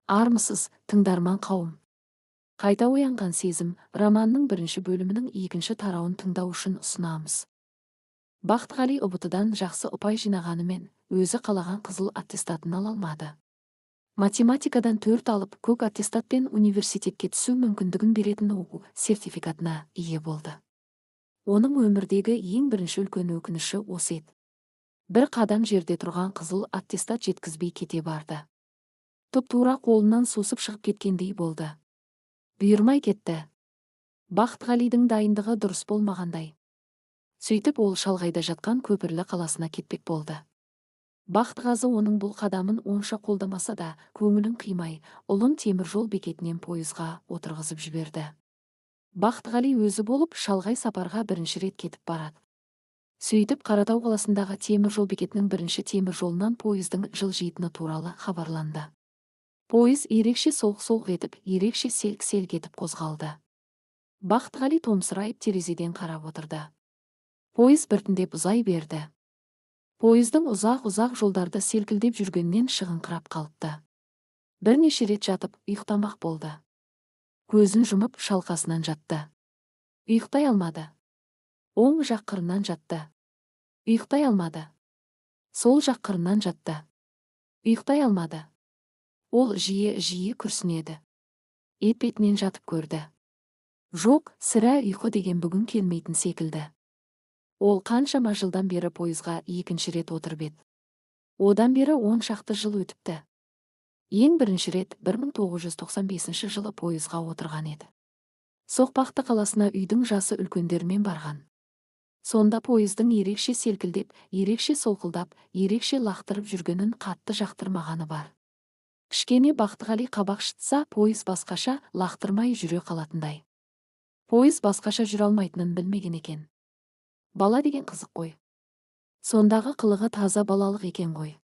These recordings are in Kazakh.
Армысыз, тыңдарман қауым. Қайта оянған сезім романның бірінші бөлімінің екінші тарауын тыңдау үшін ұсынамыз. Бақтығали ұбт-дан жақсы ұпай жинағанымен, өзі қалаған қызыл аттестатын ала алмады. Математикадан 4 алып, көк аттестатпен университетке түсу мүмкіндігін беретін оқу сертификатына ие болды. Оның өмірдегі ең бірінші үлкен өкініші осы еді. Бір қадам жерде тұрған қызыл аттестат жеткізбей кете барды. Тұп-тура қолынан сусып шығып кеткендей болды. Бұйырмай кетті. Бақтығалидың дайындығы дұрыс болмағандай. Сөйтіп ол шалғайда жатқан Көпірлі қаласына кетпек болды. Бақтығазы оның бұл қадамын онша қолдамаса да, көңілін қимай, ұлын темір жол бекетінен пойызға отырғызып жіберді. Бақтығали өзі болып шалғай сапарға бірінші рет кетіп барады. Сөйтіп Қаратау қаласындағы темір жол бекетінің бірінші темір жолынан пойыздың жылжитыны туралы хабарланды. Пойыз ерекше солқ-солқ етіп, ерекше селк-селк етіп қозғалды. Бақтығали томсырайып терезеден қарап отырды. Пойыз біртіндеп ұзай берді. Пойыздың ұзақ-ұзақ жолдарды селкілдеп жүргеннен шығыңқырап қалыпты. Бірнеше рет жатып, ұйықтамақ болды. Көзін жұмып шалқасынан жатты. Ұйықтай алмады. Оң жақ қырынан жатты. Ұйықтай алмады. Сол жақ қырынан жатты. Ұйықтай алмады. Ол жиі күрсінеді. Етпетінен жатып көрді. Жоқ, сірә ұйқы деген бүгін келмейтін секілді. Ол қаншама жылдан бері пойызға екінші рет отырып еді. Одан бері 10 шақты жыл өтіпті. Ең бірінші рет 1995 жылы пойызға отырған еді. Соқпақты қаласына үйдің жасы үлкендермен барған. Сонда пойыздың ерекше селкілдеп, ерекше солқылдап, ерекше лақтырып жүргенін қатты жақтырмағаны бар. Кішкене Бақтығали қабақ шытса, пойыз басқаша лақтырмай жүре қалатындай. Пойыз басқаша жүре алмайтынын білмеген екен. Бала деген қызық қой. Сондағы қылығы таза балалық екен ғой.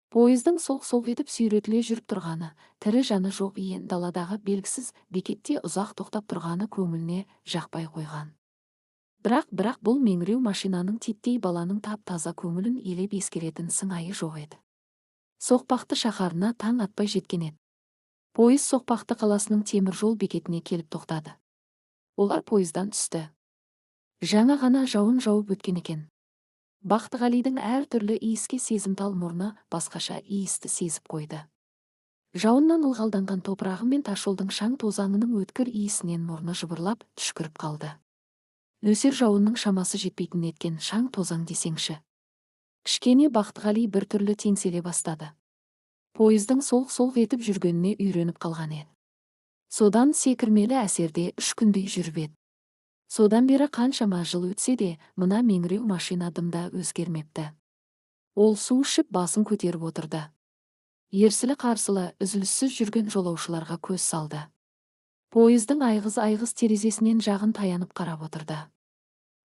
Пойыздың солқ-солқ етіп сүйретіле жүріп тұрғаны, тірі жаны жоқ иен даладағы белгісіз бекетте ұзақ тоқтап тұрғаны көңіліне жақпай қойған. Бірақ бұл меңіреу машинаның титтей баланың тап-таза көңілін елеп ескеретін сыңайы жоқ еді. Соқпақты шаһарына таң атпай жеткен еді. Пойыз Соқпақты қаласының темір жол бекетіне келіп тоқтады. Олар пойыздан түсті. Жаңа ғана жауын жауып өткен екен. Бақтығалидың әр түрлі иіске сезімтал мұрны басқаша иісті сезіп қойды. Жауыннан ылғалданған топырағы мен тасжолдың шаң тозаңының өткір иісінен мұрны жыбырлап түшкіріп қалды. Нөсер жауынның шамасы жетпейтін еткен шаң тозаң десеңші. Кішкене Бақтығали бір түрлі теңселе бастады. Пойыздың солқ-солқ етіп жүргеніне үйреніп қалған еді. Содан секірмелі әсерде 3 күндей жүріп еді. Содан бері қаншама жыл өтсе де, мына меңіреу машина дымда өзгермепті. Ол су ішіп басын көтеріп отырды. Ерсілі-қарсылы үзіліссіз жүрген жолаушыларға көз салды. Пойыздың айғыз-айғыз терезесінен жағын таянып қарап отырды.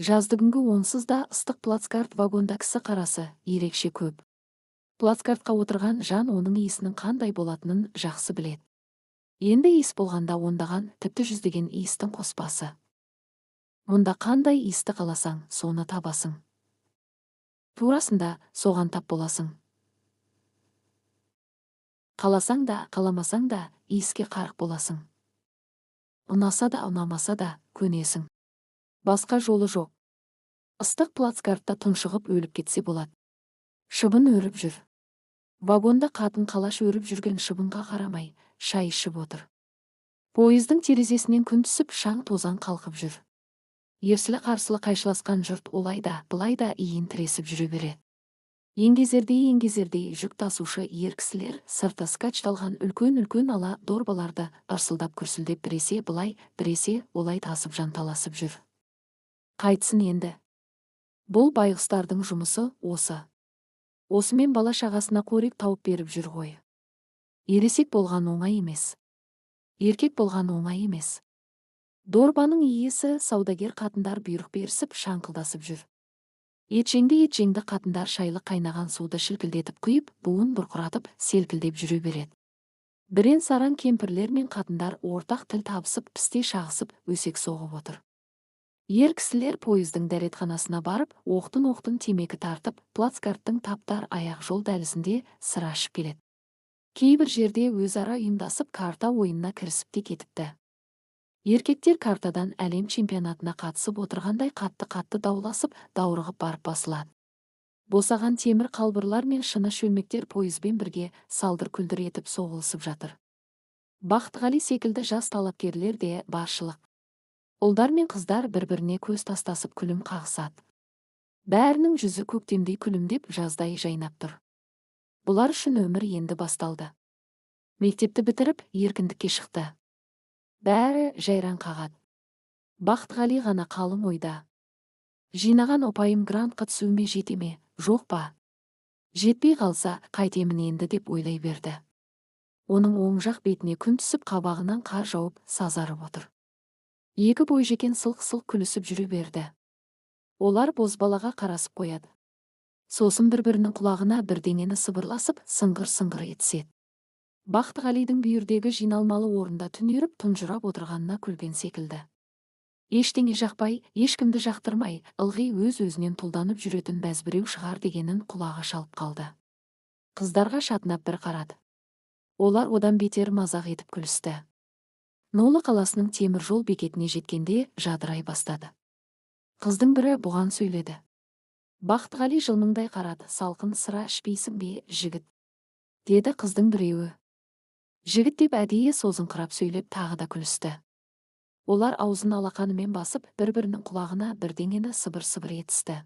Жаздыгүнгі онсыз да ыстық плацкарт вагонда кісі қарасы ерекше көп. Плацкартқа отырған жан оның иісінің қандай болатынын жақсы біледі. Енді иіс болғанда ондаған, тіпті жүздеген иістің қоспасы. Мұнда қандай иісті қаласаң, соны табасың. Турасында соған тап боласың. Қаласаң да, қаламасаң да, иіске қарық боласың. Ұнаса да, ұнамаса да, көнесің. Басқа жолы жоқ. Ыстық плацкартта тұншығып өліп кетсе болады. Шыбын өріп жүр. Вагонда қатын-қалаш өріп жүрген шыбынға қарамай, шай ішіп отыр. Пойыздың терезесінен күн түсіп шаң тозаң қалқып жүр. Ерсілі-қарсылы қайшыласқан жұрт олайда, былайда иін тіресіп жүре береді. Еңгезердей жүк тасушы ер кісілер сырты скачталған үлкен ала дорбаларды ырсылдап күрсілдеп біресе былай, біресе олай тасып жанталасып жүр. Қайтсын енді. Бұл байғұстардың жұмысы осы. Осымен бала шағасына қорек тауып беріп жүр ғой. Ересек болған оңай емес. Еркек болған оңай емес. Дорбаның иесі саудагер қатындар бұйрық берісіп шаңқылдасып жүр. Етжеңді қатындар шайлы қайнаған суды шілкілдетіп құйып, буын бұрқыратып, селкілдеп жүре береді. Бірен-саран кемпірлер мен қатындар ортақ тіл табысып, пісте шағысып, өсек соғып отыр. Ер кісілер пойыздың дәретханасына барып, оқтын-оқтын темекі тартып, плацкарттың таптар аяқ жол дәлізінде сыра ішіп келеді. Кейбір жерде өзара ұйымдасып карта ойынына кірісіп те кетіпті. Еркектер картадан әлем чемпионатына қатысып отырғандай қатты дауласып, даурығып барып басылады. Босаған темір қалбырлар мен шыны шөлмектер пойызбен бірге салдыр-күлдір етіп соғылысып жатыр. Бақтығали секілді жас талапкерлер де баршылық. Ұлдар мен қыздар бір-біріне көз тастасып күлім қағысады. Бәрінің жүзі көктемдей күлімдеп, жаздай жайнап тұр. Бұлар үшін өмір енді басталды. Мектепті бітіріп, еркіндікке шықты. Бәрі жайраң қағады. Бақтығали ғана қалың ойда. Жинаған ұпайым грантқа түсуіме жете ме, жоқ па? Жетпей қалса, қайтемін енді деп ойлай берді. Оның оң жақ бетіне күн түсіп, қабағынан қар жауып, сазарып отыр. Екі бойжекен сылқ-сылқ күлісіп жүре берді. Олар бозбалаға қарасып қояды. Сосын бір-бірінің құлағына бірдеңені сыбырласып, сыңғыр-сыңғыр етіседі. Бақтығалидың бүйірдегі жиналмалы орында түнеріп, тұнжырап отырғанына күлген секілді. Ештеңе жақпай, ешкімді жақтырмай, ылғи өз-өзінен тұлданып жүретін бәзбіреу шығар дегенін құлағы шалып қалды. Қыздарға шатынап бір қарады. Олар одан бетер мазақ етіп күлісті. Нолы қаласының темір жол бекетіне жеткенде жадырай бастады. Қыздың бірі бұған сөйледі. Бақтығали жылмыңдай қарады. Салқын сыра ішпейсің бе, жігіт? Деді қыздың біреуі. Жігіт деп әдейі созыңқырап сөйлеп тағы да күлісті. Олар аузын алақанымен басып, бір-бірінің құлағына бірдеңені сыбыр-сыбыр етісті.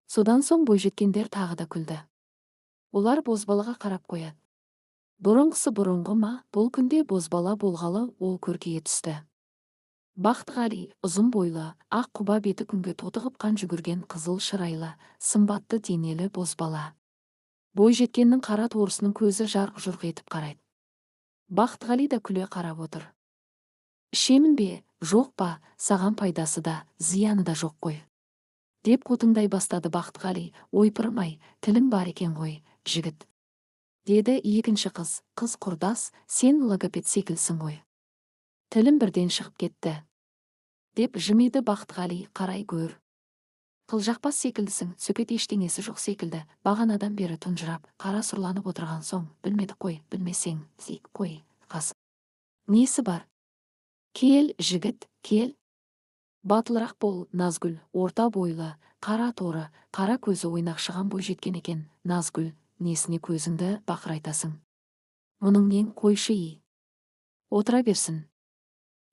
Содан соң бойжеткендер тағы да күлді. Олар бозбалаға қарап қояды. Бұрынғысы бұрынғы ма, бұл күнде бозбала болғалы ол көркейе түсті. Бақтығали ұзын бойлы, ақ құба беті күнге тотығып қан жүгірген қызыл шырайлы, сымбатты денелі бозбала. Бойжеткеннің қара торысының көзі жарқ-жұрқ етіп қарайды. Бақтығали да күле қарап отыр. Ішемін бе, жоқ па, саған пайдасы да, зияны да жоқ қой. Деп қотыңдай бастады Бақтығали. Ойпырмай, тілің бар екен ғой, жігіт. Деді екінші қыз. Қыз құрдас, сен логопед секілсің ғой. Тілім бірден шығып кетті. Деп жымиды Бақтығали. Қарай гөр. Қылжақпас секілдісің, сөкет ештеңесі жоқ секілді. Бағанадан бері тұнжырап, қара сұрланып отырған соң, білмеді қой, білмесең, зик қой, қас. Несі бар? Кел, жігіт, кел. Батылырақ бол, Назгүл, орта бойлы, қара торы, қара көзі ойнақшыған бойжеткен екен. Назгүл, несіне көзіңді бақырайтасың? Мұның нең, қойшы ей. Отыра берсін.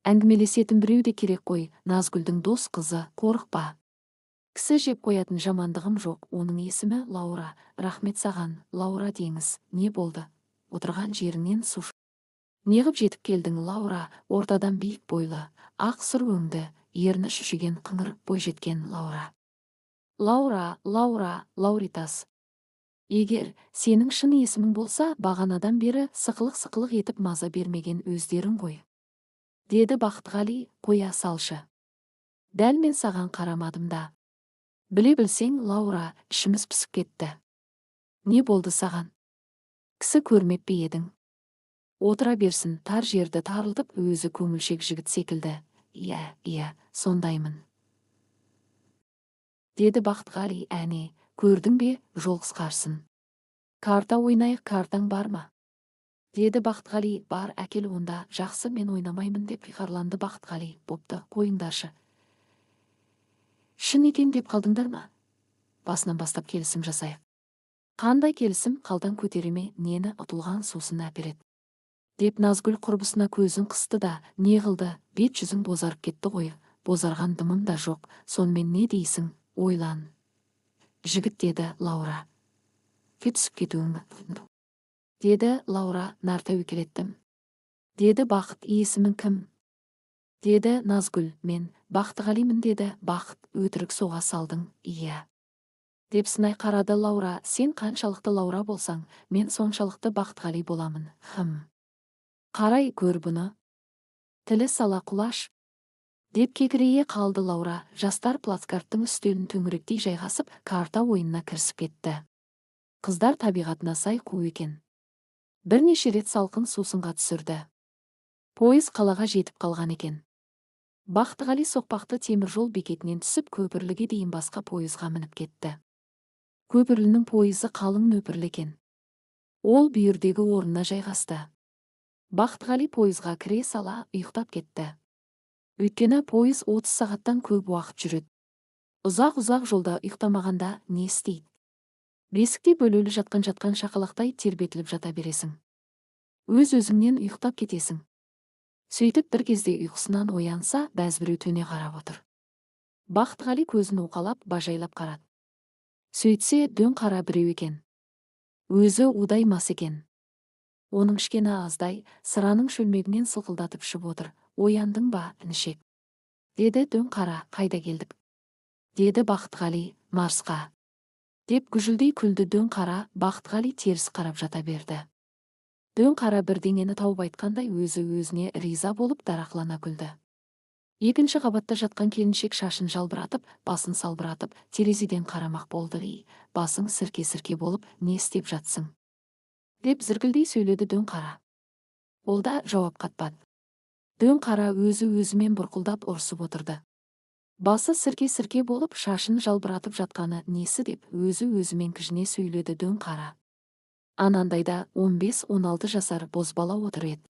Әңгімелесетін біреу де керек қой. Назгүлдің дос қызы, қорықпа. Кісі жеп қоятын жамандығым жоқ. Оның есімі Лаура. Рахмет саған, Лаура деңіз. Не болды? Отырған жеріңнен су. Неғып жетіп келдің, Лаура? Ортадан биік бойлы, ақ сұр өңді, ерні шүшіген қыңыр бойжеткен Лаура. Лаура, Лауритас. Егер сенің шын есімің болса, бағанадан бері сықылық етіп маза бермеген өздерің ғой. Деді Бақтығали. Қоя салшы. Дәл мен саған қарамадым да. Біле білсең, Лаура, ішіміз пісіп кетті. Не болды саған? Кісі көрмеп пе едің? Отыра берсін. Тар жерді тарылтып, өзі көңілшек жігіт секілді. Иә, сондаймын. Деді Бақтығали. Әне, көрдің бе, жол қысқарсын. Карта ойнайық, картаң бар ма? Деді Бақтығали. Бар, әкел онда. Жақсы, мен ойнамаймын деп қиқарланды Бақтығали. Бопты, қойыңдаршы. Шын екен деп қалдыңдар ма? Басынан бастап келісім жасайық. Қандай келісім? Қалдан көтереме, нені ұтылған сусын әпереді. Деп Назгүл құрбысына көзін қысты да, не қылды? Бет жүзің бозарып кетті ғой. Бозарған дымым да жоқ. Сонымен не дейсің? Ойлан. Жігіт, деді Лаура. Кетісіп кетуің. Деді Лаура. Нар тәуекел. Деді Бақыт. Есімің кім? Деді Назгүл. Мен Бақтығалимын, деді Бақыт. Өтірік соға салдың, иә. Деп сынай қарады Лаура. Сен қаншалықты Лаура болсаң, мен соншалықты Бақтығали боламын. Қарай көр бұны. Тілі сала құлаш. Деп кекірейе қалды Лаура. Жастар плацкарттың үстелін төңіректей жайғасып, карта ойынына кірісіп кетті. Қыздар табиғатына сай қу екен. Бірнеше рет салқын сусынға түсірді. Пойыз қалаға жетіп қалған екен. Бақтығали соқпақты темір жол бекетінен түсіп, Көпірліге дейін басқа пойызға мініп кетті. Көпірлінің пойызы қалың нөпірлі екен. Ол бүйірдегі орнына жайғасты. Бақтығали пойызға кіре сала ұйықтап кетті. Өйткені пойыз 30 сағаттан көп уақыт жүреді. Ұзақ жолда ұйықтамағанда не істейді? Бесікте бөлулі жатқан шақалақтай тербетіліп жата бересің. Өз-өзіңнен ұйықтап кетесің. Сөйтіп бір кезде ұйқысынан оянса, бәзбіреу төне қарап отыр. Бақтығали көзін уқалап, бажайлап қарады. Сөйтсе, дөң қара біреу екен. Өзі удай мас екен. Оның ішкені аздай, сыраның шөлмегінен сылқылдатып ішіп отыр. Ояндың ба, інішек? Деді дөң қара, қайда келдік? Деді Бақтығали, Марсқа. Деп гүжілдей күлді дөң қара, Бақтығали теріс қарап жата берді. Дөң қара бірдеңені тауып айтқандай өзі-өзіне риза болып дарақлана күлді. Екінші қабатта жатқан келіншек шашын жалбыратып, басын салбыратып, терезеден қарамақ болды. Басың сірке-сірке болып, не істеп жатсың? Деп зіркілдей сөйледі дөң қара. Ол да жауап қатпады. Дөң қара өзі-өзімен бұрқылдап ұрсып отырды. Басы сірке-сірке болып, шашын жалбыратып жатқаны несі деп өзі-өзімен кіжіне сөйледі дөң қара. Анандайда 15-16 жасар бозбала отыр еді.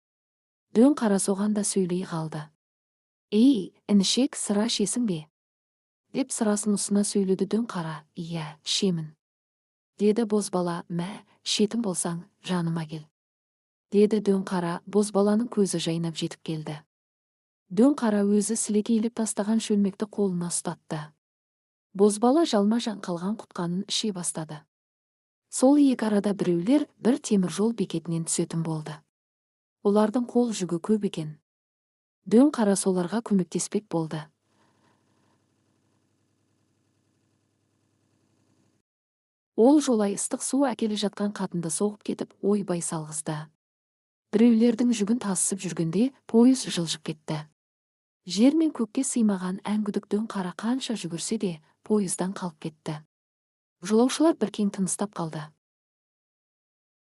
Дөң қара соған да сөйлей қалды. «Ей, інішек, сыра ішесің бе?» деп сырасын ұсына сөйледі дөң қара. «Иә, ішемін», деді бозбала. «Мә, ішетін болсаң, жаныма кел», деді дөң қара. Бозбаланың көзі жайнап жетіп келді. Дөң қара өзі сілекейлеп тастаған шөлмекті қолына ұстатты. Бозбала жалма-жан қалған құтқанын іше бастады. Сол екі арада біреулер бір темір жол бекетінен түсетін болды. Олардың қол жүгі көп екен. Дөң қара соларға көмектеспек болды. Ол жолай ыстық су әкеле жатқан қатынды соғып кетіп, ойбай салғызды. Біреулердің жүгін тасып жүргенде пойыз жылжып кетті. Жер мен көкке сыймаған әңгүдік дөң қара қанша жүгірсе де пойыздан қалып кетті. Жолаушылар бір кең тыныстап қалды.